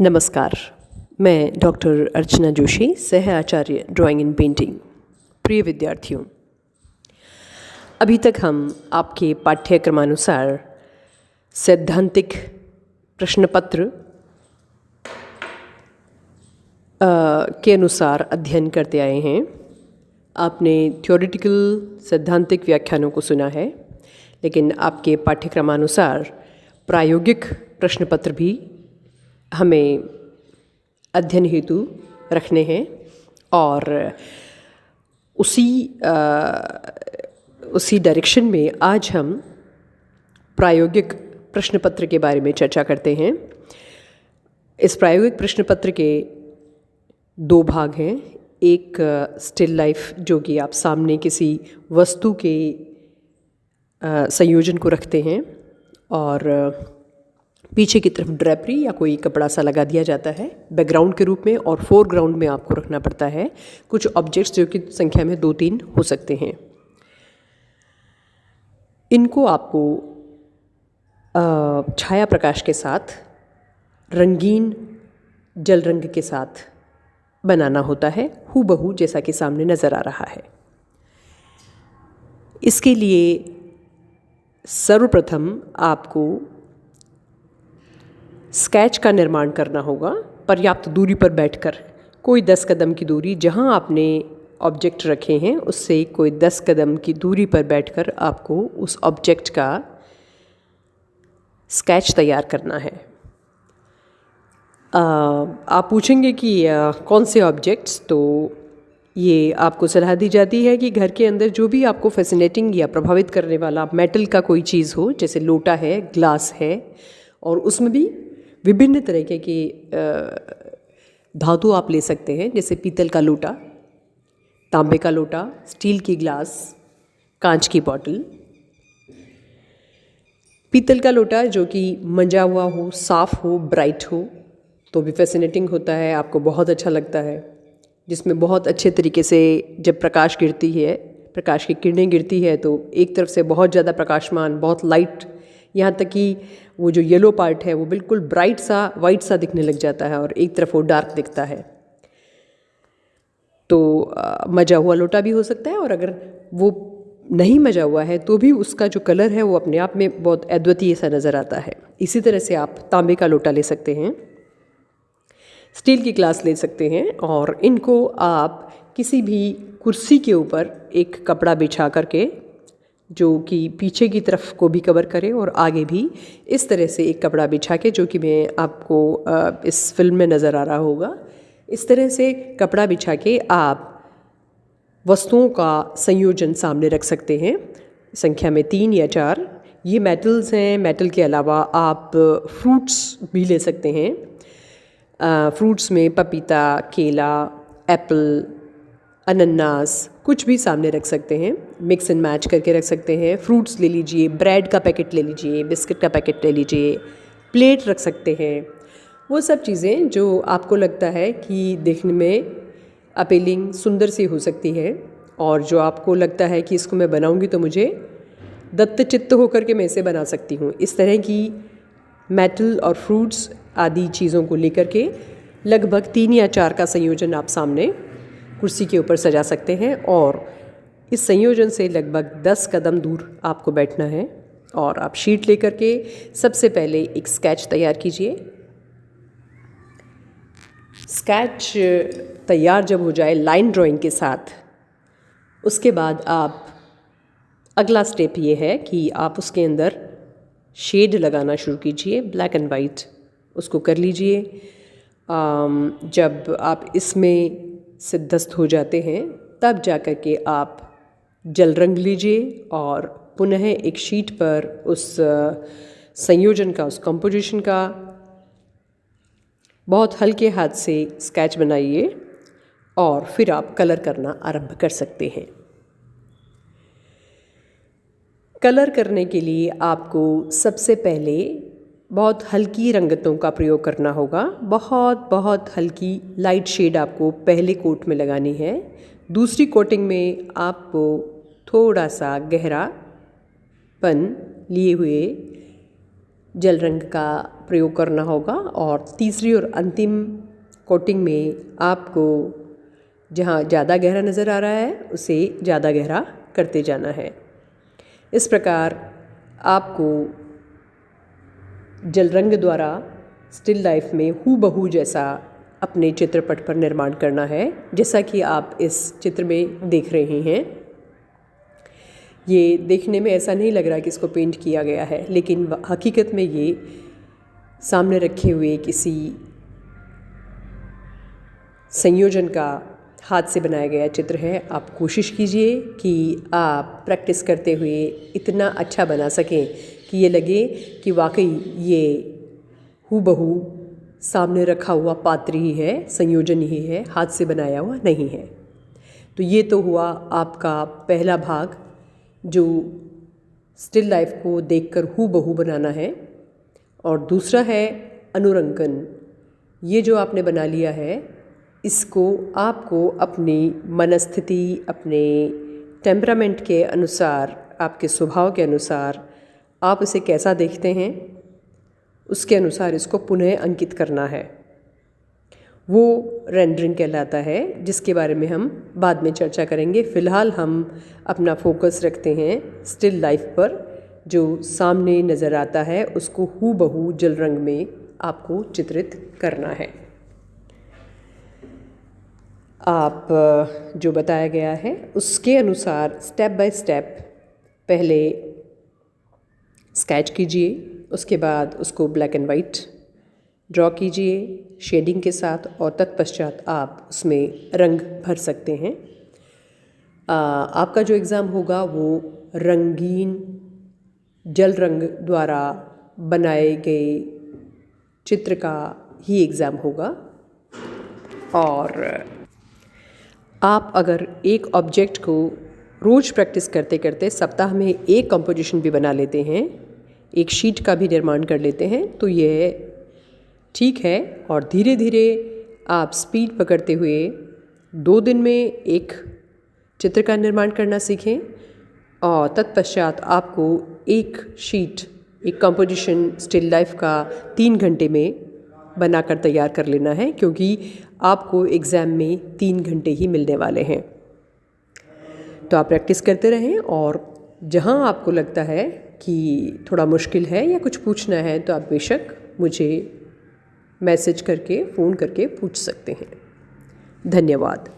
नमस्कार, मैं डॉक्टर अर्चना जोशी, सह आचार्य ड्राइंग एंड पेंटिंग। प्रिय विद्यार्थियों, अभी तक हम आपके पाठ्यक्रमानुसार सैद्धांतिक प्रश्नपत्र के अनुसार अध्ययन करते आए हैं। आपने थ्योरेटिकल सैद्धांतिक व्याख्यानों को सुना है, लेकिन आपके पाठ्यक्रमानुसार प्रायोगिक प्रश्नपत्र भी हमें अध्ययन हेतु रखने हैं और उसी डायरेक्शन में आज हम प्रायोगिक प्रश्नपत्र के बारे में चर्चा करते हैं। इस प्रायोगिक प्रश्नपत्र के दो भाग हैं। एक स्टिल लाइफ, जो कि आप सामने किसी वस्तु के संयोजन को रखते हैं और पीछे की तरफ ड्रेपरी या कोई कपड़ा सा लगा दिया जाता है बैकग्राउंड के रूप में, और फोरग्राउंड में आपको रखना पड़ता है कुछ ऑब्जेक्ट्स जो कि संख्या में 2-3 हो सकते हैं। इनको आपको छाया प्रकाश के साथ, रंगीन जल रंग के साथ बनाना होता है, हूबहू जैसा कि सामने नज़र आ रहा है। इसके लिए सर्वप्रथम आपको स्केच का निर्माण करना होगा। पर्याप्त दूरी पर बैठकर, कोई 10 कदम की दूरी, जहां आपने ऑब्जेक्ट रखे हैं उससे कोई 10 कदम की दूरी पर बैठकर आपको उस ऑब्जेक्ट का स्केच तैयार करना है। आप पूछेंगे कि कौन से ऑब्जेक्ट्स, तो ये आपको सलाह दी जाती है कि घर के अंदर जो भी आपको फैसिनेटिंग या प्रभावित करने वाला मेटल का कोई चीज़ हो, जैसे लोटा है, ग्लास है, और उसमें भी विभिन्न तरीके के धातु आप ले सकते हैं, जैसे पीतल का लोटा, तांबे का लोटा, स्टील की ग्लास, कांच की बॉटल। पीतल का लोटा जो कि मंजा हुआ हो, साफ हो, ब्राइट हो, तो भी फैसिनेटिंग होता है, आपको बहुत अच्छा लगता है, जिसमें बहुत अच्छे तरीके से जब प्रकाश गिरती है, प्रकाश की किरणें गिरती है, तो एक तरफ से बहुत ज़्यादा प्रकाशमान, बहुत लाइट, यहाँ तक कि वो जो येलो पार्ट है वो बिल्कुल ब्राइट सा, वाइट सा दिखने लग जाता है, और एक तरफ वो डार्क दिखता है। तो मजा हुआ लोटा भी हो सकता है, और अगर वो नहीं मजा हुआ है तो भी उसका जो कलर है वो अपने आप में बहुत अद्वितीय सा नज़र आता है। इसी तरह से आप तांबे का लोटा ले सकते हैं, स्टील की ग्लास ले सकते हैं, और इनको आप किसी भी कुर्सी के ऊपर एक कपड़ा बिछा करके, जो कि पीछे की तरफ को भी कवर करे और आगे भी, इस तरह से एक कपड़ा बिछा के, जो कि मैं आपको इस फिल्म में नज़र आ रहा होगा, इस तरह से कपड़ा बिछा के आप वस्तुओं का संयोजन सामने रख सकते हैं, संख्या में 3 या 4। ये मेटल्स हैं। मेटल के अलावा आप फ्रूट्स भी ले सकते हैं। फ्रूट्स में पपीता, केला, एप्पल, अनन्नास, कुछ भी सामने रख सकते हैं, मिक्स एंड मैच करके रख सकते हैं। फ्रूट्स ले लीजिए, ब्रेड का पैकेट ले लीजिए, बिस्किट का पैकेट ले लीजिए, प्लेट रख सकते हैं। वो सब चीज़ें जो आपको लगता है कि देखने में अपीलिंग, सुंदर सी हो सकती है, और जो आपको लगता है कि इसको मैं बनाऊंगी तो मुझे दत्तचित्त होकर के मैं इसे बना सकती हूँ, इस तरह की मेटल और फ्रूट्स आदि चीज़ों को लेकर के लगभग 3 या 4 का संयोजन आप सामने कुर्सी के ऊपर सजा सकते हैं, और इस संयोजन से लगभग 10 कदम दूर आपको बैठना है। और आप शीट लेकर के सबसे पहले एक स्केच तैयार कीजिए। स्केच तैयार जब हो जाए लाइन ड्राइंग के साथ, उसके बाद आप, अगला स्टेप ये है कि आप उसके अंदर शेड लगाना शुरू कीजिए, ब्लैक एंड वाइट, उसको कर लीजिए। जब आप इसमें सिद्धस्त हो जाते हैं, तब जाकर के आप जल रंग लीजिए और पुनः एक शीट पर उस संयोजन का, उस कंपोजिशन का बहुत हल्के हाथ से स्केच बनाइए, और फिर आप कलर करना आरंभ कर सकते हैं। कलर करने के लिए आपको सबसे पहले बहुत हल्की रंगतों का प्रयोग करना होगा। बहुत हल्की लाइट शेड आपको पहले कोट में लगानी है। दूसरी कोटिंग में आपको थोड़ा सा गहरापन लिए हुए जल रंग का प्रयोग करना होगा और तीसरी और अंतिम कोटिंग में आपको जहाँ ज़्यादा गहरा नज़र आ रहा है उसे ज़्यादा गहरा करते जाना है। इस प्रकार आपको जल रंग द्वारा स्टिल लाइफ में हूबहू जैसा अपने चित्रपट पर निर्माण करना है, जैसा कि आप इस चित्र में देख रहे हैं। ये देखने में ऐसा नहीं लग रहा कि इसको पेंट किया गया है, लेकिन हकीकत में ये सामने रखे हुए किसी संयोजन का हाथ से बनाया गया चित्र है। आप कोशिश कीजिए कि आप प्रैक्टिस करते हुए इतना अच्छा बना सकें कि ये लगे कि वाकई ये हूबहू सामने रखा हुआ पात्र ही है, संयोजन ही है, हाथ से बनाया हुआ नहीं है। तो ये तो हुआ आपका पहला भाग, जो स्टिल लाइफ को देखकर हूबहू बनाना है। और दूसरा है अनुरंगन। ये जो आपने बना लिया है, इसको आपको अपनी मनस्थिति, अपने टेम्परामेंट के अनुसार, आपके स्वभाव के अनुसार, आप इसे कैसा देखते हैं उसके अनुसार इसको पुनः अंकित करना है। वो रेंडरिंग कहलाता है, जिसके बारे में हम बाद में चर्चा करेंगे। फ़िलहाल हम अपना फोकस रखते हैं स्टिल लाइफ पर। जो सामने नज़र आता है उसको हूबहू जल रंग में आपको चित्रित करना है। आप जो बताया गया है उसके अनुसार स्टेप बाय स्टेप पहले स्केच कीजिए, उसके बाद उसको ब्लैक एंड वाइट ड्रॉ कीजिए शेडिंग के साथ, और तत्पश्चात आप उसमें रंग भर सकते हैं। आपका जो एग्ज़ाम होगा वो रंगीन जल रंग द्वारा बनाए गए चित्र का ही एग्ज़ाम होगा। और आप अगर एक ऑब्जेक्ट को रोज़ प्रैक्टिस करते करते सप्ताह में एक कंपोजिशन भी बना लेते हैं, एक शीट का भी निर्माण कर लेते हैं, तो यह ठीक है। और धीरे धीरे आप स्पीड पकड़ते हुए 2 दिन में एक चित्र का निर्माण करना सीखें, और तत्पश्चात आपको एक शीट, एक कंपोजिशन स्टिल लाइफ का 3 घंटे में बनाकर तैयार कर लेना है, क्योंकि आपको एग्ज़ाम में 3 घंटे ही मिलने वाले हैं। तो आप प्रैक्टिस करते रहें, और जहां आपको लगता है कि थोड़ा मुश्किल है या कुछ पूछना है तो आप बेशक मुझे मैसेज करके, फ़ोन करके पूछ सकते हैं। धन्यवाद।